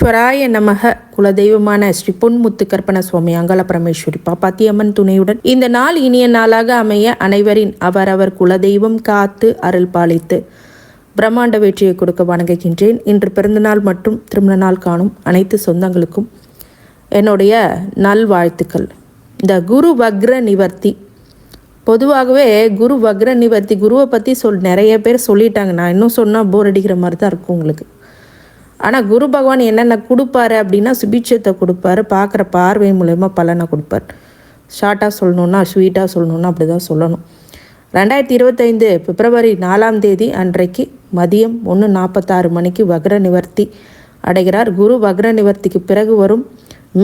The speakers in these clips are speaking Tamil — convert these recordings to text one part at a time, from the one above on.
விக்னேஸ்வராய நமக. குலதெய்வமான ஸ்ரீ பொன்முத்து கற்பன சுவாமி அங்காள பரமேஸ்வரி பாப்பாத்தியம்மன் துணையுடன் இந்த நாள் இனிய நாளாக அமைய அனைவரின் அவரவர் குலதெய்வம் காத்து அருள் பாலித்து பிரம்மாண்ட வெற்றியை கொடுக்க வணங்குகின்றேன். இன்று பிறந்தநாள் மற்றும் திருமண நாள் காணும் அனைத்து சொந்தங்களுக்கும் என்னுடைய நல்வாழ்த்துக்கள். இந்த குரு வக்ர நிவர்த்தி, பொதுவாகவே குரு வக்ர நிவர்த்தி குருவை பற்றி நிறைய பேர் சொல்லிட்டாங்க. நான் இன்னும் சொன்னால் போர் அடிக்கிற மாதிரி தான் இருக்கும் உங்களுக்கு. ஆனால் குரு பகவான் என்னென்ன கொடுப்பாரு அப்படின்னா சுபிட்சத்தை கொடுப்பாரு, பார்க்குற பார்வை மூலயமா பலனை கொடுப்பார். ஷார்ட்டாக சொல்லணுன்னா, ஸ்வீட்டாக சொல்லணுன்னா அப்படி தான் சொல்லணும். 2025 பிப்ரவரி 4 அன்றைக்கு மதியம் 1:46 மணிக்கு வக்ர நிவர்த்தி அடைகிறார். குரு வக்ர நிவர்த்திக்கு பிறகு வரும்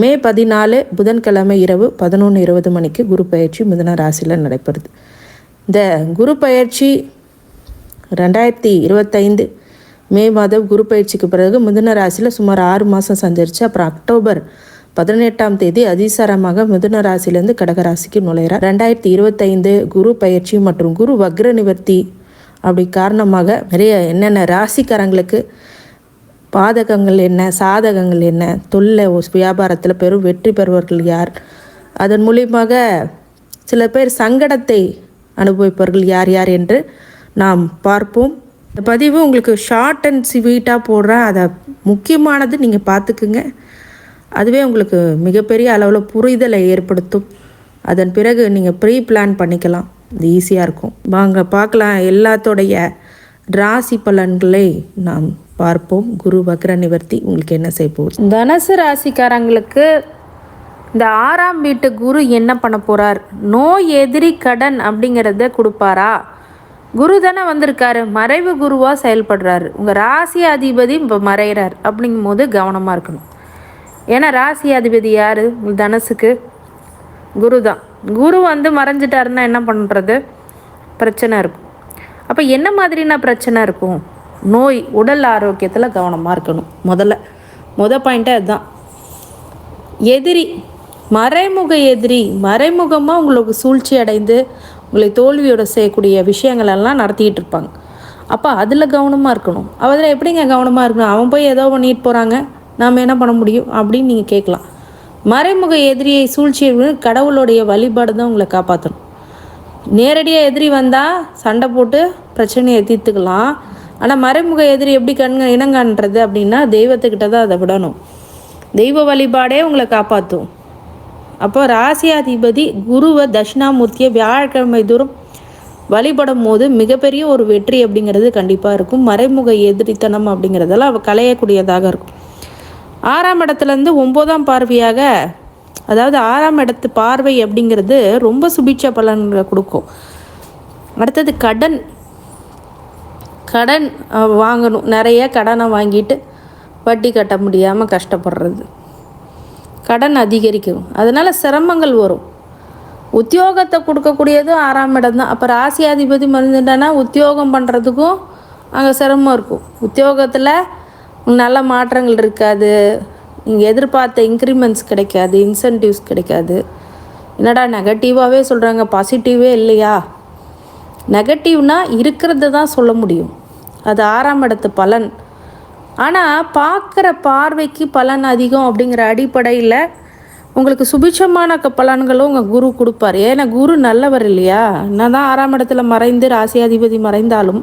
மே 14 புதன்கிழமை இரவு 11:20 மணிக்கு குரு பயிற்சி மிதுன ராசியில் நடைபெறுது. இந்த குரு பயிற்சி 2025 மே மாதம் குரு பயிற்சிக்கு பிறகு மிதுன ராசியில் சுமார் 6 மாதம் சஞ்சரித்து அப்புறம் அக்டோபர் 18 அதிசாரமாக மிதுன ராசிலேருந்து கடகராசிக்கு நுழைகிறார். 2025 குரு பயிற்சி மற்றும் குரு வக்ர நிவர்த்தி அப்படி காரணமாக நிறைய என்னென்ன ராசிக்காரங்களுக்கு பாதகங்கள் என்ன, சாதகங்கள் என்ன, தொழில் வியாபாரத்தில் பெரும் வெற்றி பெறுவர்கள் யார், அதன் மூலியமாக சில பேர் சங்கடத்தை அனுபவிப்பவர்கள் யார் யார் என்று நாம் பார்ப்போம். இந்த பதிவு உங்களுக்கு ஷார்ட் அண்ட் ஸ்வீட்டாக போடுறேன். அதை முக்கியமானது நீங்கள் பார்த்துக்குங்க. அதுவே உங்களுக்கு மிகப்பெரிய அளவில் புரிதலை ஏற்படுத்தும். அதன் பிறகு நீங்கள் ப்ரீ பிளான் பண்ணிக்கலாம், இது ஈஸியாக இருக்கும். வாங்க பார்க்கலாம். எல்லாத்தோடைய ராசி பலன்களை நாம் பார்ப்போம். குரு வக்ர நிவர்த்தி உங்களுக்கு என்ன செய்ய போகுது. தனுசு ராசிக்காரங்களுக்கு இந்த 6ஆம் வீட்டு குரு என்ன பண்ண போகிறார்? நோய் எதிரி கடன் அப்படிங்கிறத கொடுப்பாரா? குரு தானே வந்திருக்காரு, மறைவு குருவாக செயல்படுறாரு. உங்கள் ராசி அதிபதி இப்போ மறைகிறார். அப்படிங்கும் போது கவனமாக இருக்கணும். ஏன்னா ராசி அதிபதி யார்? தனுசுக்கு குரு தான். குரு மறைஞ்சிட்டாருன்னா என்ன பண்ணுறது? பிரச்சனை இருக்கும். அப்போ என்ன மாதிரினா பிரச்சனை இருக்கும்? நோய், உடல் ஆரோக்கியத்தில் கவனமாக இருக்கணும். முதல் பாயிண்ட்டே அதுதான். எதிரி, மறைமுக எதிரி, மறைமுகமாக உங்களுக்கு சூழ்ச்சி அடைந்து உங்களை தோல்வியோட செய்யக்கூடிய விஷயங்களெல்லாம் நடத்திக்கிட்டு இருப்பாங்க. அப்போ அதில் கவனமாக இருக்கணும். அதில் எப்படிங்க கவனமாக இருக்கணும்? அவன் போய் ஏதோ பண்ணிட்டு போகிறாங்க, நாம் என்ன பண்ண முடியும் அப்படின்னு நீங்கள் கேட்கலாம். மறைமுக எதிரியை சூழ்ச்சியை கடவுளுடைய வழிபாடு தான் உங்களை காப்பாற்றணும். நேரடியாக எதிரி வந்தால் சண்டை போட்டு பிரச்சனையை தீர்த்துக்கலாம். ஆனால் மறைமுக எதிரி எப்படி இனங்காண்றது அப்படின்னா தெய்வத்துக்கிட்ட தான் அதை விடணும். தெய்வ வழிபாடே உங்களை காப்பாற்றும். அப்போ ராசியாதிபதி குருவை தட்சிணாமூர்த்தியை வியாழக்கிழமை தூரம் வழிபடும் போது மிகப்பெரிய ஒரு வெற்றி அப்படிங்கிறது கண்டிப்பாக இருக்கும். மறைமுக எதிரித்தனம் அப்படிங்கிறதெல்லாம் அவள் களையக்கூடியதாக இருக்கும். 6ஆம் இடத்துலேருந்து 9ஆம் பார்வையாக, அதாவது 6ஆம் இடத்து பார்வை அப்படிங்கிறது ரொம்ப சுபிட்ச பலன்களை கொடுக்கும். அடுத்தது கடன் வாங்கணும். நிறைய கடனை வாங்கிட்டு வட்டி கட்ட முடியாமல் கஷ்டப்படுறது, கடன் அதிகரிக்கும், அதனால் சிரமங்கள் வரும். உத்தியோகத்தை கொடுக்கக்கூடியதும் 6ஆம் இடம் தான். அப்போ ராசியாதிபதி மறந்துட்டானா உத்தியோகம் பண்ணுறதுக்கும் அங்கே சிரமம் இருக்கும். உத்தியோகத்தில் நல்ல மாற்றங்கள் இருக்காது, நீங்கள் எதிர்பார்த்த இன்க்ரிமெண்ட்ஸ் கிடைக்காது, இன்சென்டிவ்ஸ் கிடைக்காது. என்னடா நெகட்டிவாகவே சொல்கிறாங்க, பாசிட்டிவே இல்லையா? நெகட்டிவ்னா இருக்கிறது தான் சொல்ல முடியும். அது 6ஆம் இடத்து பலன். ஆனால் பார்க்குற பார்வைக்கு பலன் அதிகம் அப்படிங்கிற அடிப்படையில் உங்களுக்கு சுபிட்சமான பலன்களும் உங்கள் குரு கொடுப்பார். ஏன்னா குரு நல்லவர் இல்லையா? என்ன தான் 6ஆம் இடத்துல மறைந்து ராசியாதிபதி மறைந்தாலும்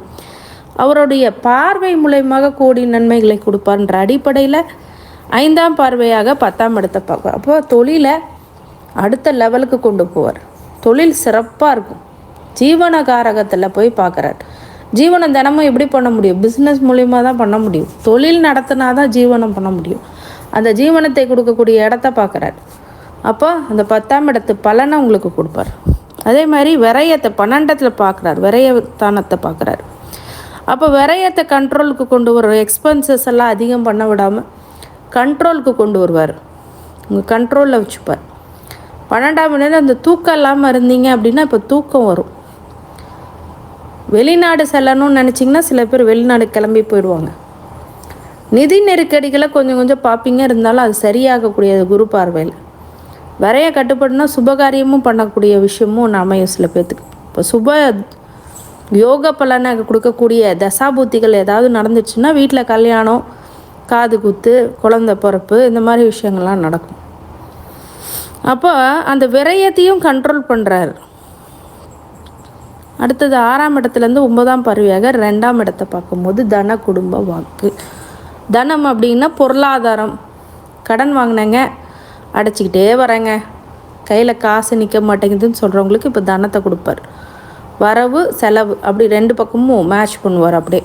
அவருடைய பார்வை மூலயமாக கோடி நன்மைகளை கொடுப்பார்ன்ற அடிப்படையில் 5ஆம் பார்வையாக 10ஆம் இடத்தை பார்ப்பார். அப்போ தொழிலை அடுத்த லெவலுக்கு கொண்டு போவார். தொழில் சிறப்பாக இருக்கும். ஜீவனகாரகத்தில் போய் பார்க்குறார். ஜீவனம் தினமும் எப்படி பண்ண முடியும்? பிஸ்னஸ் மூலியமாக தான் பண்ண முடியும். தொழில் நடத்தினா தான் ஜீவனம் பண்ண முடியும். அந்த ஜீவனத்தை கொடுக்கக்கூடிய இடத்த பார்க்குறாரு. அப்போ அந்த 10ஆம் இடத்து பலனை உங்களுக்கு கொடுப்பார். அதே மாதிரி விரயத்தை 12ல் பார்க்குறாரு, விரயத்தானத்தை பார்க்குறாரு. அப்போ விரயத்தை கண்ட்ரோலுக்கு கொண்டு வர, எக்ஸ்பென்சஸ் எல்லாம் அதிகம் பண்ண விடாமல் கண்ட்ரோலுக்கு கொண்டு வருவார். உங்கள் கண்ட்ரோலில் வச்சுப்பார். 12ஆம் இடம் அந்த தூக்கம் இல்லாமல் இருந்தீங்க அப்படின்னா இப்போ தூக்கம் வரும். வெளிநாடு செல்லணும்னு நினச்சிங்கன்னா சில பேர் வெளிநாடு கிளம்பி போயிடுவாங்க. நிதி நெருக்கடிகளை கொஞ்சம் பார்ப்பீங்க, இருந்தாலும் அது சரியாகக்கூடியது குரு பார்வையில். வரைய கட்டுப்படணும், சுபகாரியமும் பண்ணக்கூடிய விஷயமும் அமையும் சில பேர்த்துக்கு. இப்போ சுப யோக பலனை கொடுக்கக்கூடிய தசாபூத்திகள் ஏதாவது நடந்துச்சுன்னா வீட்டில் கல்யாணம், காது குத்து, குழந்த பிறப்பு, இந்த மாதிரி விஷயங்கள்லாம் நடக்கும். அப்போ அந்த விரயத்தையும் கண்ட்ரோல் பண்ணுறாரு. அடுத்தது 6ஆம் இடத்துலேருந்து 9ஆம் பார்வையாக 2ஆம் இடத்தை பார்க்கும்போது தன, குடும்ப, வாக்கு. தனம் அப்படின்னா பொருளாதாரம். கடன் வாங்கினேங்க, அடைச்சிக்கிட்டே வரேங்க, கையில் காசு நிற்க மாட்டேங்குதுன்னு சொல்கிறவங்களுக்கு இப்போ தனத்தை கொடுப்பார். வரவு செலவு அப்படி 2 பக்கமும் மேட்ச் பண்ணுவார். அப்படியே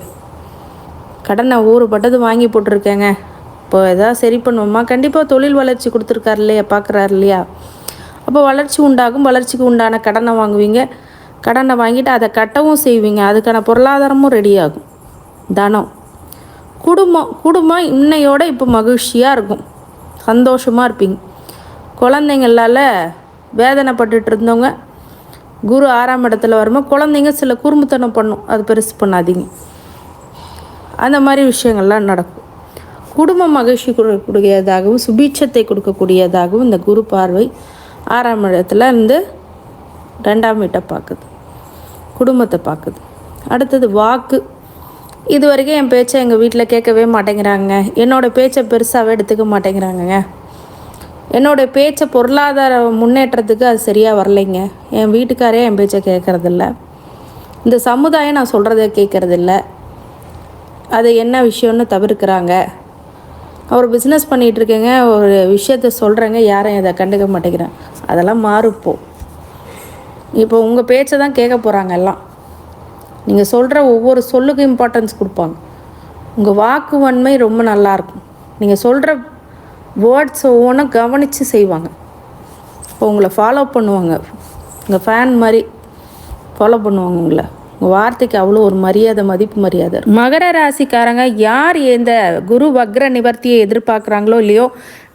கடனை ஊறுபட்டது வாங்கி போட்டிருக்கேங்க, இப்போ எதாவது சரி பண்ணுவோமா, கண்டிப்பாக தொழில் வளர்ச்சி கொடுத்துருக்காரு இல்லையா, பார்க்குறாரு இல்லையா, அப்போ வளர்ச்சி உண்டாகும். வளர்ச்சிக்கு உண்டான கடனை வாங்குவீங்க, கடனை வாங்கிட்டு அதை கட்டவும் செய்வீங்க, அதுக்கான பொருளாதாரமும் ரெடி ஆகும். தனம். குடும்பம் இன்னையோட இப்போ மகிழ்ச்சியாக இருக்கும், சந்தோஷமாக இருப்பீங்க. குழந்தைங்களால் வேதனைப்பட்டுட்டு இருந்தவங்க குரு 6ஆம் இடத்துல வரும்போது குழந்தைங்க சில குறும்புத்தனம் பண்ணும், அது பெருசு பண்ணாதீங்க. அந்த மாதிரி விஷயங்கள்லாம் நடக்கும். குடும்பம் மகிழ்ச்சி கொடுக்கக்கூடியதாகவும் சுபீட்சத்தை கொடுக்கக்கூடியதாகவும் இந்த குரு பார்வை 6ஆம் இடத்துல இருந்து 2ஆம் வீட்டை பார்க்குது, குடும்பத்தை பார்க்குது. அடுத்தது வாக்கு. இது வரைக்கும் என் பேச்சை எங்கள் வீட்டில் கேட்கவே மாட்டேங்கிறாங்க, என்னோடய பேச்சை பெருசாகவே எடுத்துக்க மாட்டேங்கிறாங்கங்க, என்னோடய பேச்சை பொருளாதார முன்னேற்றத்துக்கு அது சரியாக வரலைங்க, என் வீட்டுக்காரே என் பேச்சை கேட்குறதில்ல, இந்த சமுதாயம் நான் சொல்கிறத கேட்குறதில்ல, அது என்ன விஷயம்னு தவிர்க்கிறாங்க, அவர் பிஸ்னஸ் பண்ணிகிட்ருக்கேங்க, ஒரு விஷயத்த சொல்கிறேங்க, யாரும் இதை கண்டுக்க மாட்டேங்கிறேன். அதெல்லாம் மாறுப்போ. இப்போ உங்கள் பேச்சை தான் கேட்க போகிறாங்க எல்லாம். நீங்கள் சொல்கிற ஒவ்வொரு சொல்லுக்கும் இம்பார்ட்டன்ஸ் கொடுப்பாங்க. உங்கள் வாக்கு வன்மை ரொம்ப நல்லாயிருக்கும். நீங்கள் சொல்கிற வேர்ட்ஸ் ஒவ்வொன்றும் கவனித்து செய்வாங்க. இப்போ உங்களை ஃபாலோ பண்ணுவாங்க, உங்கள் ஃபேன் மாதிரி ஃபாலோ பண்ணுவாங்க உங்களை. உங்கள் வார்த்தைக்கு அவ்வளோ ஒரு மரியாதை, மதிப்பு மரியாதை. மகர ராசிக்காரங்க யார் இந்த குரு வக்ர நிவர்த்தியை எதிர்பார்க்குறாங்களோ இல்லையோ,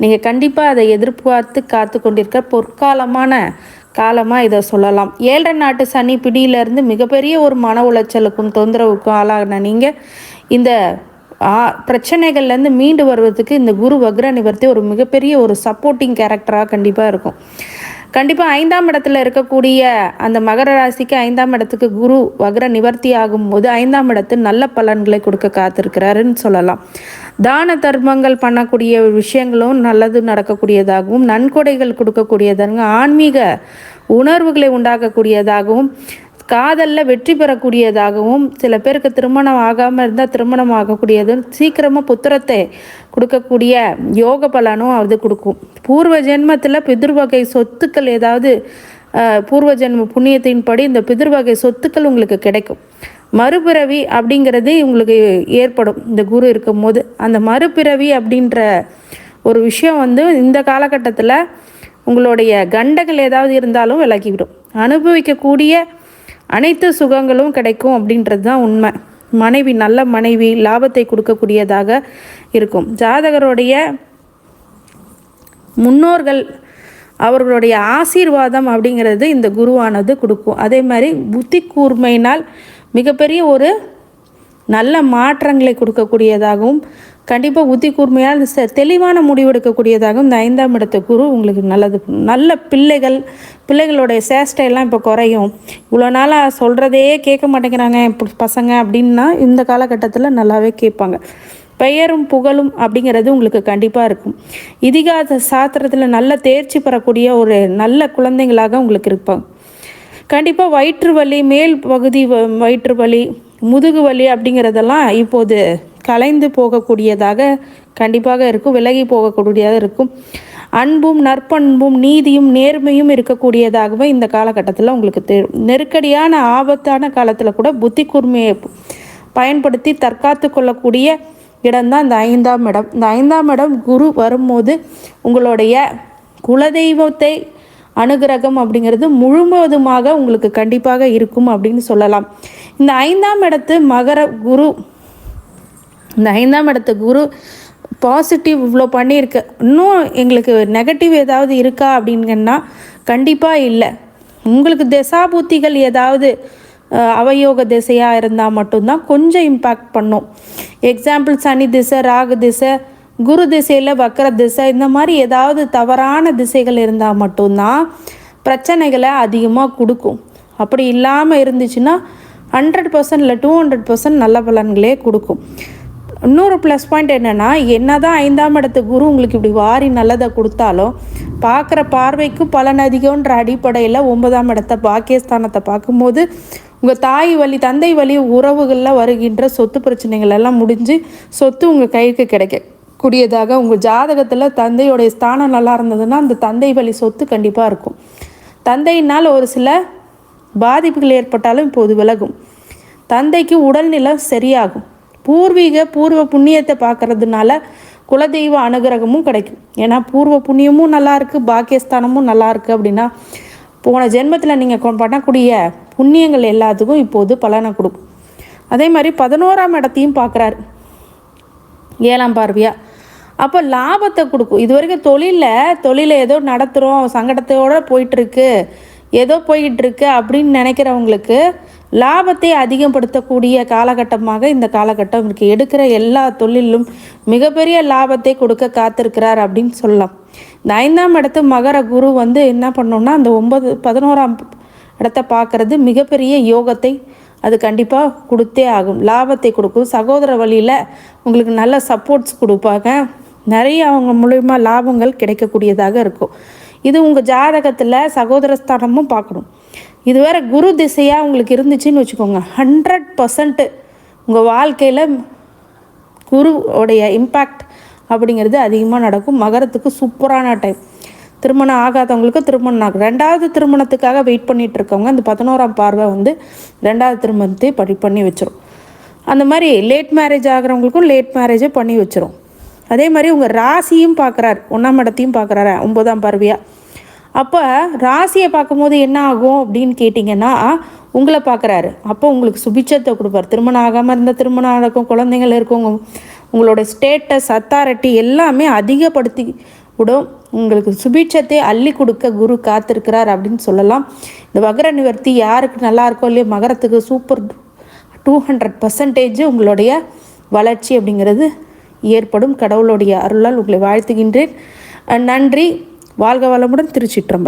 நீங்கள் கண்டிப்பாக அதை எதிர்பார்த்து காத்து கொண்டிருக்க பொற்காலமான காலமாக இதை சொல்லலாம். 7 நாட்டு சனி பிடியிலேருந்து மிகப்பெரிய ஒரு மன உளைச்சலுக்கும் தொந்தரவுக்கும் ஆளாகின நீங்கள் இந்த பிரச்சனைகள்லேருந்து மீண்டு வருவதுக்கு இந்த குரு வக்ர நிவர்த்தி ஒரு மிகப்பெரிய ஒரு சப்போர்ட்டிங் கேரக்டராக கண்டிப்பாக இருக்கும். கண்டிப்பாக 5ஆம் இடத்துல இருக்கக்கூடிய அந்த மகர ராசிக்கு 5ஆம் இடத்துக்கு குரு வக்ர நிவர்த்தி ஆகும்போது 5ஆம் இடத்து நல்ல பலன்களை கொடுக்க காத்திருக்கிறாருன்னு சொல்லலாம். தான தர்மங்கள் பண்ணக்கூடிய விஷயங்களும் நல்லது நடக்கக்கூடியதாகவும், நன்கொடைகள் கொடுக்கக்கூடியதாகவும், ஆன்மீக உணர்வுகளை உண்டாக்கக்கூடியதாகவும், காதலில் வெற்றி பெறக்கூடியதாகவும், சில பேருக்கு திருமணம் ஆகாமல் இருந்தால் திருமணம் ஆகக்கூடியதும், சீக்கிரமாக புத்திரத்தை கொடுக்கக்கூடிய யோக பலனும் அது கொடுக்கும். பூர்வ ஜென்மத்தில் பிதிர்வகை சொத்துக்கள் ஏதாவது பூர்வ ஜென்ம புண்ணியத்தின்படி இந்த பிதிர்வகை சொத்துக்கள் உங்களுக்கு கிடைக்கும். மறுபிறவி அப்படிங்கிறது உங்களுக்கு ஏற்படும் இந்த குரு இருக்கும் போது. அந்த மறுபிறவி அப்படின்ற ஒரு விஷயம் இந்த காலகட்டத்தில் உங்களுடைய கண்டங்கள் ஏதாவது இருந்தாலும் விலகிவிடும். அனுபவிக்கக்கூடிய அனைத்து சுகங்களும் கிடைக்கும் அப்படின்றது தான் உண்மை. மனைவி நல்ல மனைவி லாபத்தை கொடுக்கக்கூடியதாக இருக்கும். ஜாதகருடைய முன்னோர்கள் அவர்களுடைய ஆசீர்வாதம் அப்படிங்கிறது இந்த குருவானது கொடுக்கும். அதே மாதிரி புத்தி கூர்மையினால் மிகப்பெரிய ஒரு நல்ல மாற்றங்களை கொடுக்கக்கூடியதாகவும், கண்டிப்பாக புத்தி கூர்மையால் தெளிவான முடிவெடுக்கக்கூடியதாகவும் இந்த 5ஆம் இடத்து குரு உங்களுக்கு நல்லது. நல்ல பிள்ளைகளுடைய சேஷ்டையெல்லாம் இப்போ குறையும். இவ்வளோ நாளாக சொல்கிறதே கேட்க மாட்டேங்கிறாங்க பசங்க அப்படின்னா இந்த காலகட்டத்தில் நல்லாவே கேட்பாங்க. பெயரும் புகழும் அப்படிங்கிறது உங்களுக்கு கண்டிப்பாக இருக்கும். இதிகாச சாஸ்திரத்தில் நல்ல தேர்ச்சி பெறக்கூடிய ஒரு நல்ல குழந்தைங்களாக உங்களுக்கு இருப்பாங்க. கண்டிப்பாக வயிற்று வலி, மேல் பகுதி வயிற்று வலி, முதுகு வலி அப்படிங்கிறதெல்லாம் இப்போது கலைந்து போகக்கூடியதாக கண்டிப்பாக இருக்கும், விலகி போகக்கூடியதாக இருக்கும். அன்பும் நற்பண்பும் நீதியும் நேர்மையும் இருக்கக்கூடியதாகவே இந்த காலகட்டத்தில் உங்களுக்கு நெருக்கடியான ஆபத்தான காலத்தில் கூட புத்தி கூர்மையை பயன்படுத்தி தற்காத்து கொள்ளக்கூடிய இடம்தான் இந்த 5ஆம் இடம். இந்த 5ஆம் இடம் குரு வரும்போது உங்களுடைய குலதெய்வத்தை அனுகிரகம் அப்படிங்கிறது முழுவதுமாக உங்களுக்கு கண்டிப்பாக இருக்கும் அப்படின்னு சொல்லலாம். இந்த 5ஆம் இடத்து மகர குரு, இந்த 5ஆம் இடத்து குரு பாசிட்டிவ் இவ்வளோ பண்ணியிருக்கு. இன்னும் எங்களுக்கு நெகட்டிவ் ஏதாவது இருக்கா அப்படிங்கன்னா கண்டிப்பாக இல்லை. உங்களுக்கு திசாபுத்திகள் ஏதாவது அவயோக திசையாக இருந்தால் மட்டும்தான் கொஞ்சம் இம்பேக்ட் பண்ணும். எக்ஸாம்பிள் சனி திசை, ராகு திசை, குரு திசையில் வக்கர திசை, இந்த மாதிரி ஏதாவது தவறான திசைகள் இருந்தால் மட்டும்தான் பிரச்சனைகளை அதிகமாக கொடுக்கும். அப்படி இல்லாமல் இருந்துச்சுன்னா 100% இல்லை 200% நல்ல பலன்களே கொடுக்கும். இன்னொரு ப்ளஸ் பாயிண்ட் என்னென்னா, என்னதான் 5ஆம் இடத்து குரு உங்களுக்கு இப்படி வாரி நல்லதை கொடுத்தாலும் பார்க்குற பார்வைக்கு பலன் அதிகம்ன்ற அடிப்படையில் 9ஆம் இடத்த பாக்கியஸ்தானத்தை பார்க்கும்போது உங்கள் தாய் வழி தந்தை வழி உறவுகளில் வருகின்ற சொத்து பிரச்சனைகள் எல்லாம் முடிஞ்சு சொத்து உங்கள் கைக்கு கிடைக்கக்கூடியதாக உங்கள் ஜாதகத்தில் தந்தையோடைய ஸ்தானம் நல்லா இருந்ததுன்னா அந்த தந்தை வழி சொத்து கண்டிப்பாக இருக்கும். தந்தையினால் ஒரு சில பாதிப்புகள் ஏற்பட்டாலும் இப்போது விலகும். தந்தைக்கு உடல்நிலம் சரியாகும். பூர்வ புண்ணியத்தை பார்க்கறதுனால குலதெய்வ அனுகிரகமும் கிடைக்கும். ஏன்னா பூர்வ புண்ணியமும் நல்லாயிருக்கு, பாக்கியஸ்தானமும் நல்லாயிருக்கு அப்படின்னா போன ஜென்மத்தில் நீங்கள் பண்ணக்கூடிய புண்ணியங்கள் எல்லாத்துக்கும் இப்போது பலனை கொடுக்கும். அதே மாதிரி 11ஆம் இடத்தையும் பார்க்குறாரு 7ஆம் பார்வையாக. அப்போ லாபத்தை கொடுக்கும். இது வரைக்கும் தொழிலை ஏதோ நடத்துகிறோம், சங்கடத்தோடு போயிட்டுருக்கு, ஏதோ போய்கிட்டுருக்கு அப்படின்னு நினைக்கிறவங்களுக்கு லாபத்தை அதிகப்படுத்தக்கூடிய காலகட்டமாக இந்த காலகட்டம் இருக்குது. எடுக்கிற எல்லா தொழிலும் மிகப்பெரிய லாபத்தை கொடுக்க காத்திருக்கிறார் அப்படின்னு சொல்லலாம். இந்த 5ஆம் இடத்து மகர குரு என்ன பண்ணோம்னா அந்த 11ஆம் இடத்தை பார்க்குறது மிகப்பெரிய யோகத்தை அது கண்டிப்பாக கொடுத்தே ஆகும். லாபத்தை கொடுக்கும். சகோதர வழியில் உங்களுக்கு நல்ல சப்போர்ட்ஸ் கொடுப்பாங்க. நிறைய அவங்க மூலயமா லாபங்கள் கிடைக்கக்கூடியதாக இருக்கும். இது உங்கள் ஜாதகத்தில் சகோதரஸ்தானமும் பார்க்கணும். இது வேறு குரு திசையாக உங்களுக்கு இருந்துச்சுன்னு வச்சுக்கோங்க, 100% உங்கள் வாழ்க்கையில் குருவோடைய இம்பேக்ட் அப்படிங்கிறது அதிகமாக நடக்கும். மகரத்துக்கு சூப்பரான டைம். திருமணம் ஆகாதவங்களுக்கு திருமணம் ஆகும். 2வது திருமணத்துக்காக வெயிட் பண்ணிகிட்டு இருக்கவங்க அந்த 11ஆம் பார்வை 2வது திருமணத்தை பண்ணி வச்சிரும். அந்த மாதிரி லேட் மேரேஜ் ஆகிறவங்களுக்கும் லேட் மேரேஜை பண்ணி வச்சிரும். அதே மாதிரி உங்கள் ராசியும் பார்க்குறாரு, 1ஆம் இடத்தையும் பார்க்குறாரு 9ஆம் பார்வையாக. அப்போ ராசியை பார்க்கும்போது என்ன ஆகும் அப்படின்னு கேட்டிங்கன்னா உங்களை பார்க்குறாரு. அப்போ உங்களுக்கு சுபிட்சத்தை கொடுப்பார். திருமணம் ஆகாமல் இருந்தால் திருமணம் நடக்கும், குழந்தைங்கள் இருக்கவங்க உங்களோட ஸ்டேட்டஸ் அத்தாரிட்டி எல்லாமே அதிகப்படுத்தி விடும். உங்களுக்கு சுபிட்சத்தை அள்ளி கொடுக்க குரு காத்திருக்கிறார் அப்படின்னு சொல்லலாம். இந்த வக்ர நிவர்த்தி யாருக்கு நல்லா இருக்கோ இல்லையோ மகரத்துக்கு சூப்பர் 200% உங்களுடைய வளர்ச்சி அப்படிங்கிறது ஏற்படும். கடவுளுடைய அருளால் உங்களை வாழ்த்துகின்றேன். நன்றி. வாழ்க வளமுடன். திருச்சிற்றம்பலம்.